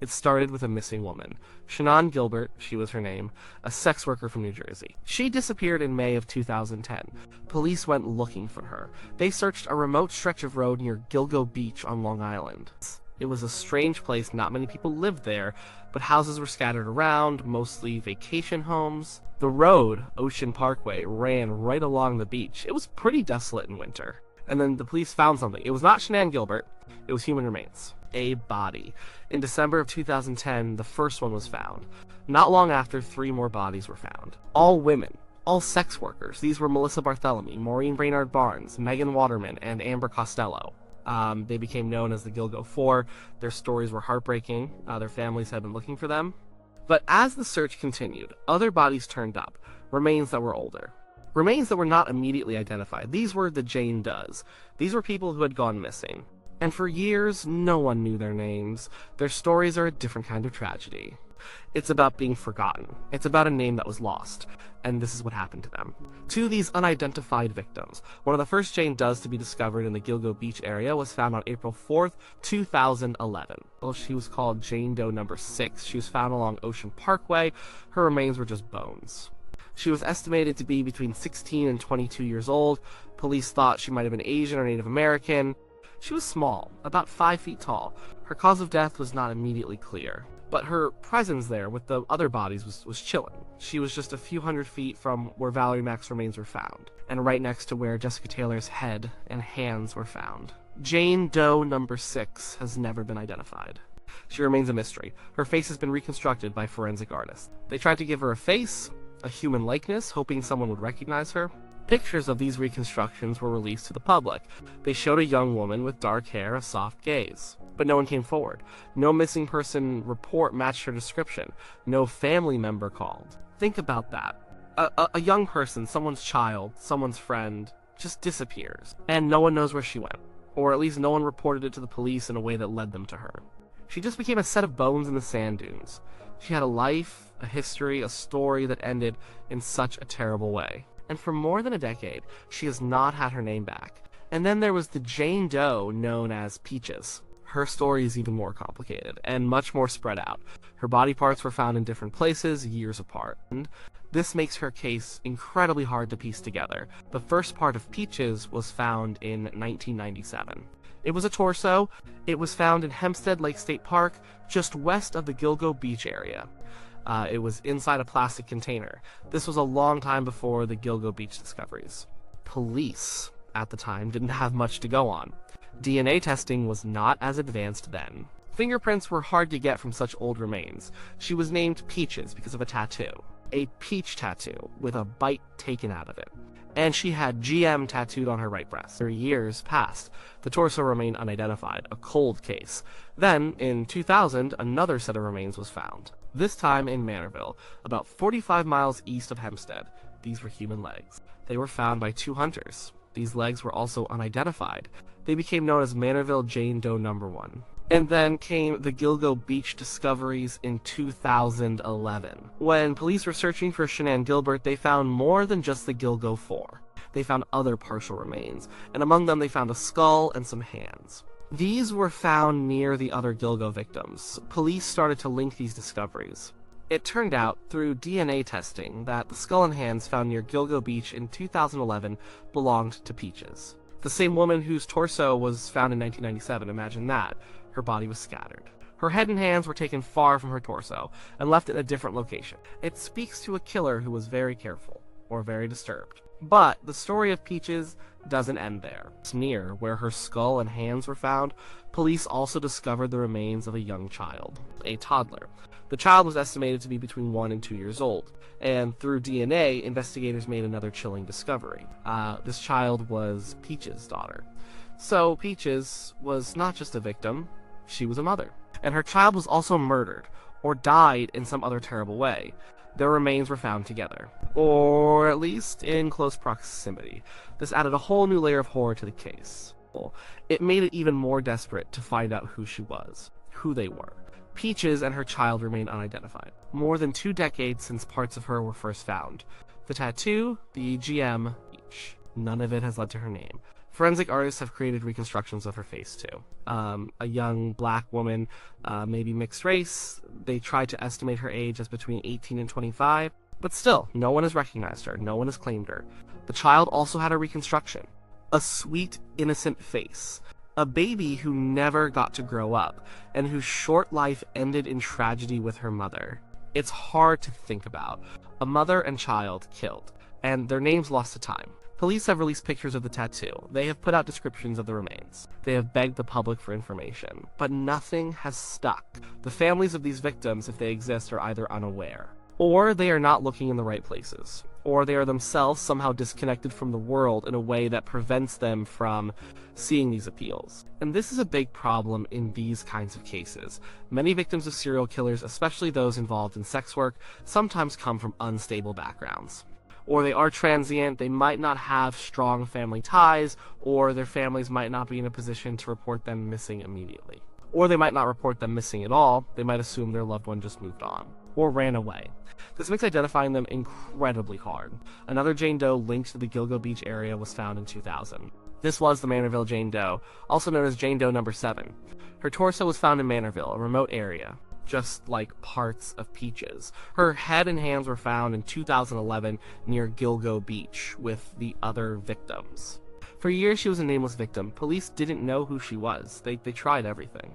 It started with a missing woman. Shannan Gilbert, she was her name, a sex worker from New Jersey. She disappeared in May of 2010. Police went looking for her. They searched a remote stretch of road near Gilgo Beach on Long Island. It was a strange place, not many people lived there, but houses were scattered around, mostly vacation homes. The road, Ocean Parkway, ran right along the beach. It was pretty desolate in winter. And then the police found something. It was not Shannan Gilbert, it was human remains. A body. In December of 2010, the first one was found. Not long after, 3 more bodies were found. All women. All sex workers. These were Melissa Barthelemy, Maureen Brainard Barnes, Megan Waterman, and Amber Costello. They became known as the Gilgo Four. Their stories were heartbreaking. Their families had been looking for them. But as the search continued, other bodies turned up, remains that were older. Remains that were not immediately identified. These were the Jane Does. These were people who had gone missing. And for years, no one knew their names. Their stories are a different kind of tragedy. It's about being forgotten. It's about a name that was lost. And this is what happened to them. 2 of these unidentified victims. One of the first Jane Does to be discovered in the Gilgo Beach area was found on April 4th, 2011. Well, she was called Jane Doe number 6. She was found along Ocean Parkway. Her remains were just bones. She was estimated to be between 16 and 22 years old. Police thought she might have been Asian or Native American. She was small, about 5 feet tall. Her cause of death was not immediately clear, but her presence there with the other bodies was chilling. She was just a few hundred feet from where Valerie Mack's remains were found, and right next to where Jessica Taylor's head and hands were found. Jane Doe number 6 has never been identified. She remains a mystery. Her face has been reconstructed by forensic artists. They tried to give her a face, a human likeness, hoping someone would recognize her. Pictures of these reconstructions were released to the public. They showed a young woman with dark hair, a soft gaze. But no one came forward. No missing person report matched her description. No family member called. Think about that. A young person, someone's child, someone's friend, just disappears. And no one knows where she went. Or at least no one reported it to the police in a way that led them to her. She just became a set of bones in the sand dunes. She had a life, a history, a story that ended in such a terrible way. And for more than a decade, she has not had her name back. And then there was the Jane Doe known as Peaches. Her story is even more complicated, and much more spread out. Her body parts were found in different places, years apart. And this makes her case incredibly hard to piece together. The first part of Peaches was found in 1997. It was a torso. It was found in Hempstead Lake State Park, just west of the Gilgo Beach area. It was inside a plastic container. This was a long time before the Gilgo Beach discoveries. Police, at the time, didn't have much to go on. DNA testing was not as advanced then. Fingerprints were hard to get from such old remains. She was named Peaches because of a tattoo. A peach tattoo, with a bite taken out of it. And she had GM tattooed on her right breast. For years passed. The torso remained unidentified, a cold case. Then, in 2000, another set of remains was found. This time in Manorville, about 45 miles east of Hempstead. These were human legs. They were found by 2 hunters. These legs were also unidentified. They became known as Manorville Jane Doe number 1. And then came the Gilgo Beach discoveries in 2011. When police were searching for Shannan Gilbert, they found more than just the Gilgo Four. They found other partial remains, and among them they found a skull and some hands. These were found near the other Gilgo victims. Police started to link these discoveries. It turned out, through DNA testing, that the skull and hands found near Gilgo Beach in 2011 belonged to Peaches. The same woman whose torso was found in 1997, imagine that. Her body was scattered. Her head and hands were taken far from her torso, and left in a different location. It speaks to a killer who was very careful, or very disturbed. But the story of Peaches doesn't end there. Near where her skull and hands were found, police also discovered the remains of a young child, a toddler. The child was estimated to be between 1 and 2 years old, and through DNA, investigators made another chilling discovery. This child was Peaches' daughter. So Peaches was not just a victim, she was a mother. And her child was also murdered, or died in some other terrible way. Their remains were found together, or at least in close proximity. This added a whole new layer of horror to the case. It made it even more desperate to find out who she was, who they were. Peaches and her child remain unidentified. More than 2 decades since parts of her were first found. The tattoo, the GM, each. None of it has led to her name. Forensic artists have created reconstructions of her face too. A young black woman, maybe mixed race. They tried to estimate her age as between 18 and 25, but still, no one has recognized her, no one has claimed her. The child also had a reconstruction. A sweet, innocent face. A baby who never got to grow up, and whose short life ended in tragedy with her mother. It's hard to think about. A mother and child killed, and their names lost to time. Police have released pictures of the tattoo. They have put out descriptions of the remains. They have begged the public for information, but nothing has stuck. The families of these victims, if they exist, are either unaware, or they are not looking in the right places, or they are themselves somehow disconnected from the world in a way that prevents them from seeing these appeals. And this is a big problem in these kinds of cases. Many victims of serial killers, especially those involved in sex work, sometimes come from unstable backgrounds. Or they are transient, they might not have strong family ties, or their families might not be in a position to report them missing immediately. Or they might not report them missing at all, they might assume their loved one just moved on, or ran away. This makes identifying them incredibly hard. Another Jane Doe linked to the Gilgo Beach area was found in 2000. This was the Manorville Jane Doe, also known as Jane Doe number 7. Her torso was found in Manorville, a remote area, just like parts of Peaches. Her head and hands were found in 2011 near Gilgo Beach with the other victims. For years she was a nameless victim. Police didn't know who she was. They tried everything.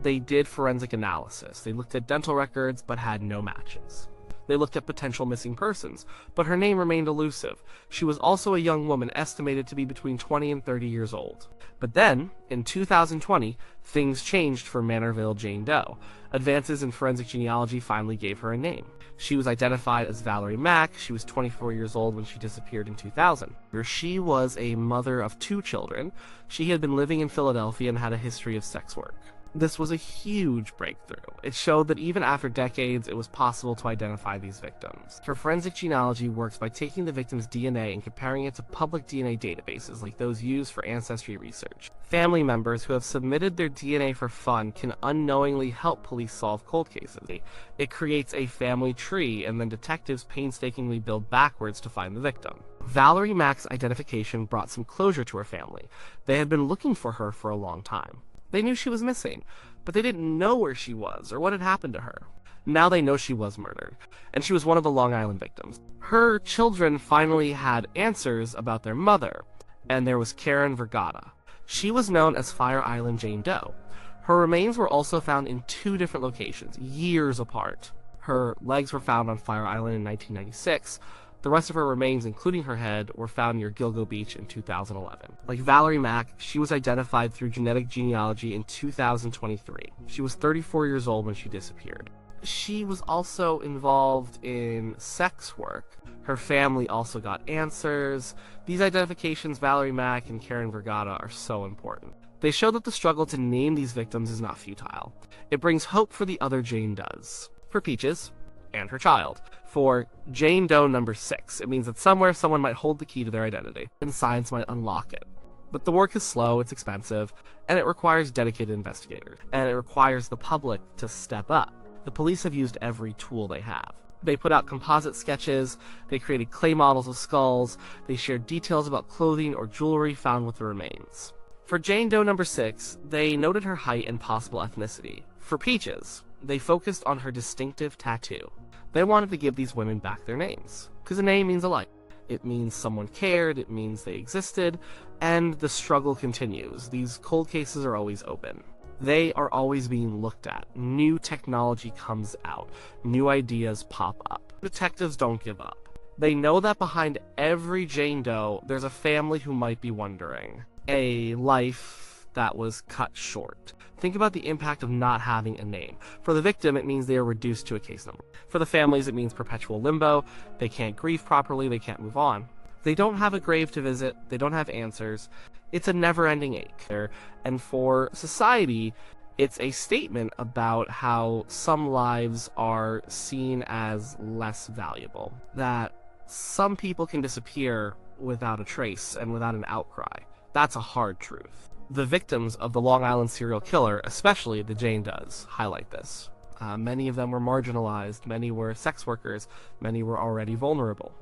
They did forensic analysis. They looked at dental records but had no matches. They looked at potential missing persons, but her name remained elusive. She was also a young woman estimated to be between 20 and 30 years old. But then, in 2020, things changed for Manorville Jane Doe. Advances in forensic genealogy finally gave her a name. She was identified as Valerie Mack. She was 24 years old when she disappeared in 2000. She was a mother of 2 children. She had been living in Philadelphia and had a history of sex work. This was a huge breakthrough. It showed that even after decades, it was possible to identify these victims. For forensic genealogy works by taking the victim's DNA and comparing it to public DNA databases like those used for ancestry research. Family members who have submitted their DNA for fun can unknowingly help police solve cold cases. It creates a family tree, and then detectives painstakingly build backwards to find the victim. Valerie Mack's identification brought some closure to her family. They had been looking for her for a long time. They knew she was missing, but they didn't know where she was or what had happened to her. Now they know she was murdered, and she was one of the Long Island victims. Her children finally had answers about their mother, and there was Karen Vergata. She was known as Fire Island Jane Doe. Her remains were also found in 2 different locations, years apart. Her legs were found on Fire Island in 1996. The rest of her remains, including her head, were found near Gilgo Beach in 2011. Like Valerie Mack, she was identified through genetic genealogy in 2023. She was 34 years old when she disappeared. She was also involved in sex work. Her family also got answers. These identifications, Valerie Mack and Karen Vergata, are so important. They show that the struggle to name these victims is not futile. It brings hope for the other Jane Does. For Peaches, and her child. For Jane Doe number 6, it means that somewhere someone might hold the key to their identity, and science might unlock it. But the work is slow, it's expensive, and it requires dedicated investigators, and it requires the public to step up. The police have used every tool they have. They put out composite sketches, they created clay models of skulls, they shared details about clothing or jewelry found with the remains. For Jane Doe number 6, they noted her height and possible ethnicity. For Peaches, they focused on her distinctive tattoo. They wanted to give these women back their names, because a name means a life. It means someone cared, it means they existed, and the struggle continues. These cold cases are always open. They are always being looked at. New technology comes out. New ideas pop up. Detectives don't give up. They know that behind every Jane Doe, there's a family who might be wondering. A life that was cut short. Think about the impact of not having a name. For the victim, it means they are reduced to a case number. For the families, it means perpetual limbo. They can't grieve properly, they can't move on. They don't have a grave to visit, they don't have answers. It's a never-ending ache. And for society, it's a statement about how some lives are seen as less valuable. That some people can disappear without a trace and without an outcry. That's a hard truth. The victims of the Long Island serial killer, especially the Jane Does, highlight this. Many of them were marginalized, many were sex workers, many were already vulnerable.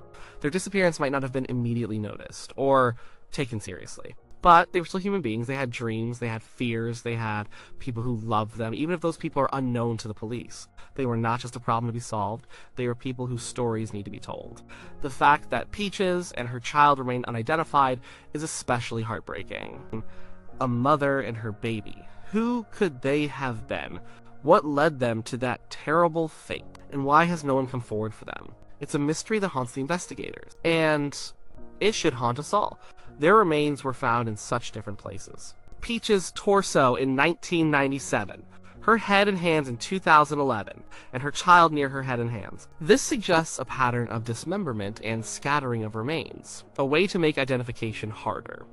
Their disappearance might not have been immediately noticed, or taken seriously. But they were still human beings. They had dreams, they had fears, they had people who loved them, even if those people are unknown to the police. They were not just a problem to be solved, they were people whose stories need to be told. The fact that Peaches and her child remain unidentified is especially heartbreaking. A mother and her baby. Who could they have been? What led them to that terrible fate? And why has no one come forward for them? It's a mystery that haunts the investigators. And it should haunt us all. Their remains were found in such different places. Peach's torso in 1997, her head and hands in 2011, and her child near her head and hands. This suggests a pattern of dismemberment and scattering of remains, a way to make identification harder,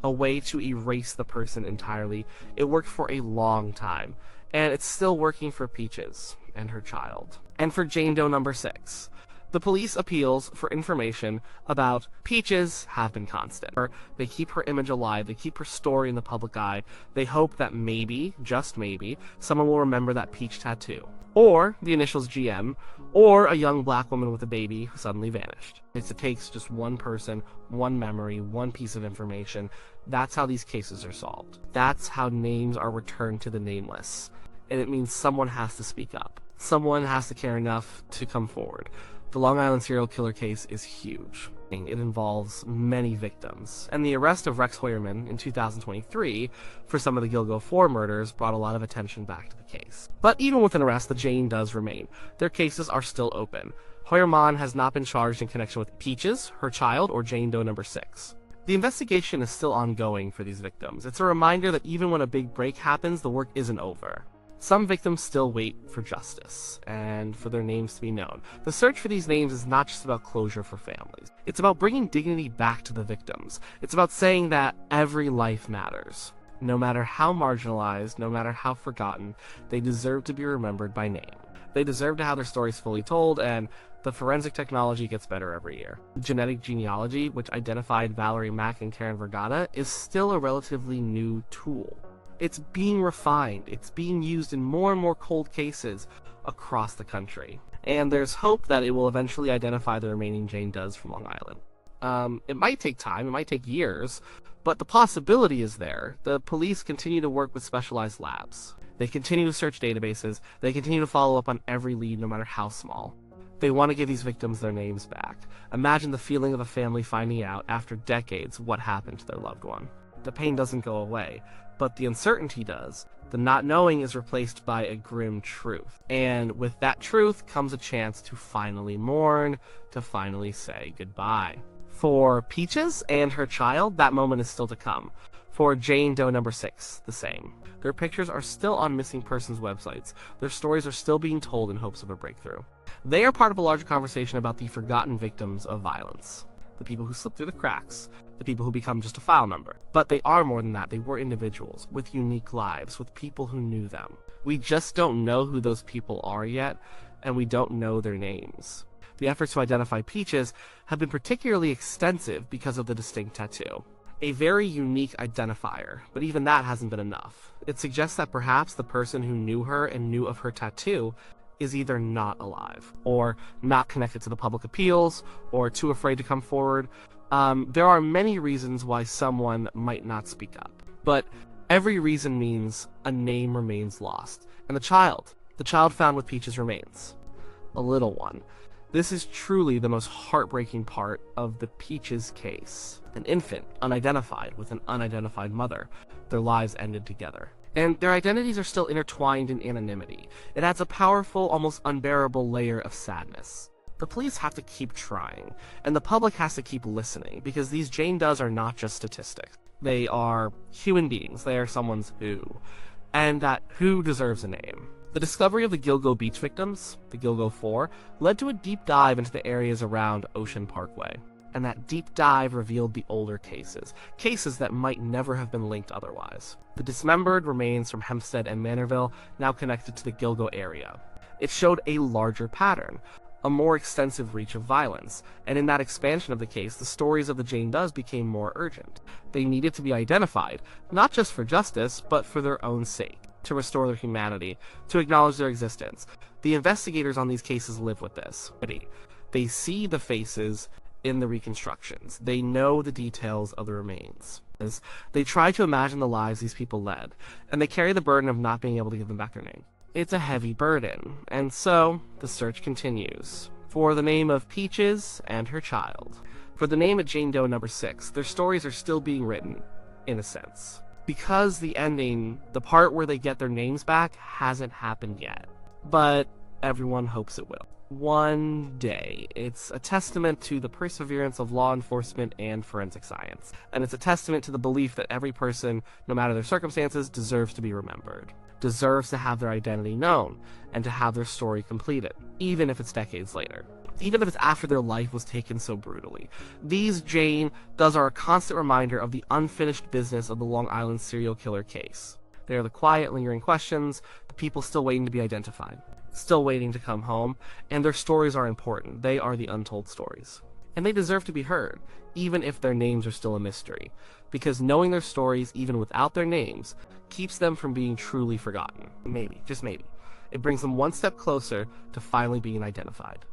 a way to erase the person entirely. It worked for a long time, and it's still working for Peaches and her child. And for Jane Doe number 6. The police appeals for information about Peaches have been constant. They keep her image alive, they keep her story in the public eye. They hope that maybe, just maybe, someone will remember that peach tattoo. Or the initials GM, or a young black woman with a baby who suddenly vanished. It takes just one person, one memory, one piece of information. That's how these cases are solved. That's how names are returned to the nameless. And it means someone has to speak up. Someone has to care enough to come forward. The Long Island serial killer case is huge. It involves many victims, and the arrest of Rex Hoyerman in 2023 for some of the Gilgo Four murders brought a lot of attention back to the case. But even with an arrest, the Jane does remain. Their cases are still open. Hoyerman has not been charged in connection with Peaches, her child, or Jane Doe number 6. The investigation is still ongoing for these victims. It's a reminder that even when a big break happens, the work isn't over. Some victims still wait for justice, and for their names to be known. The search for these names is not just about closure for families. It's about bringing dignity back to the victims. It's about saying that every life matters. No matter how marginalized, no matter how forgotten, they deserve to be remembered by name. They deserve to have their stories fully told, and the forensic technology gets better every year. Genetic genealogy, which identified Valerie, Mack, and Karen Vergata, is still a relatively new tool. It's being refined. It's being used in more and more cold cases across the country. And there's hope that it will eventually identify the remaining Jane Does from Long Island. It might take time, it might take years, but the possibility is there. The police continue to work with specialized labs. They continue to search databases. They continue to follow up on every lead, no matter how small. They want to give these victims their names back. Imagine the feeling of a family finding out after decades what happened to their loved one. The pain doesn't go away, but the uncertainty does. The not knowing is replaced by a grim truth. And with that truth comes a chance to finally mourn, to finally say goodbye. For Peaches and her child, that moment is still to come. For Jane Doe number 6, the same. Their pictures are still on missing persons websites. Their stories are still being told in hopes of a breakthrough. They are part of a larger conversation about the forgotten victims of violence. The people who slip through the cracks, the people who become just a file number. But they are more than that. They were individuals with unique lives, with people who knew them. We just don't know who those people are yet, and we don't know their names. The efforts to identify Peaches have been particularly extensive because of the distinct tattoo. A very unique identifier, but even that hasn't been enough. It suggests that perhaps the person who knew her and knew of her tattoo is either not alive, or not connected to the public appeals, or too afraid to come forward. There are many reasons why someone might not speak up, but every reason means a name remains lost. And the child found with Peaches remains. A little one. This is truly the most heartbreaking part of the Peaches case. An infant, unidentified, with an unidentified mother. Their lives ended together. And their identities are still intertwined in anonymity. It adds a powerful, almost unbearable layer of sadness. The police have to keep trying, and the public has to keep listening, because these Jane Does are not just statistics. They are human beings. They are someone's who. And that who deserves a name. The discovery of the Gilgo Beach victims, the Gilgo Four, led to a deep dive into the areas around Ocean Parkway. And that deep dive revealed the older cases that might never have been linked otherwise. The dismembered remains from Hempstead and Manorville, now connected to the Gilgo area. It showed a larger pattern, a more extensive reach of violence, and in that expansion of the case, the stories of the Jane Does became more urgent. They needed to be identified, not just for justice, but for their own sake, to restore their humanity, to acknowledge their existence. The investigators on these cases live with this. They see the faces, in the reconstructions. They know the details of the remains. As they try to imagine the lives these people led, and they carry the burden of not being able to give them back their name. It's a heavy burden, and so the search continues for the name of Peaches and her child. For the name of Jane Doe number 6, their stories are still being written, in a sense. Because the ending, the part where they get their names back, hasn't happened yet. But everyone hopes it will. One day. It's a testament to the perseverance of law enforcement and forensic science. And it's a testament to the belief that every person, no matter their circumstances, deserves to be remembered. Deserves to have their identity known, and to have their story completed, even if it's decades later. Even if it's after their life was taken so brutally. These Jane Does are a constant reminder of the unfinished business of the Long Island serial killer case. They are the quiet, lingering questions, the people still waiting to be identified, still waiting to come home, and their stories are important. They are the untold stories. And they deserve to be heard, even if their names are still a mystery, because knowing their stories, even without their names, keeps them from being truly forgotten. Maybe, just maybe. It brings them one step closer to finally being identified.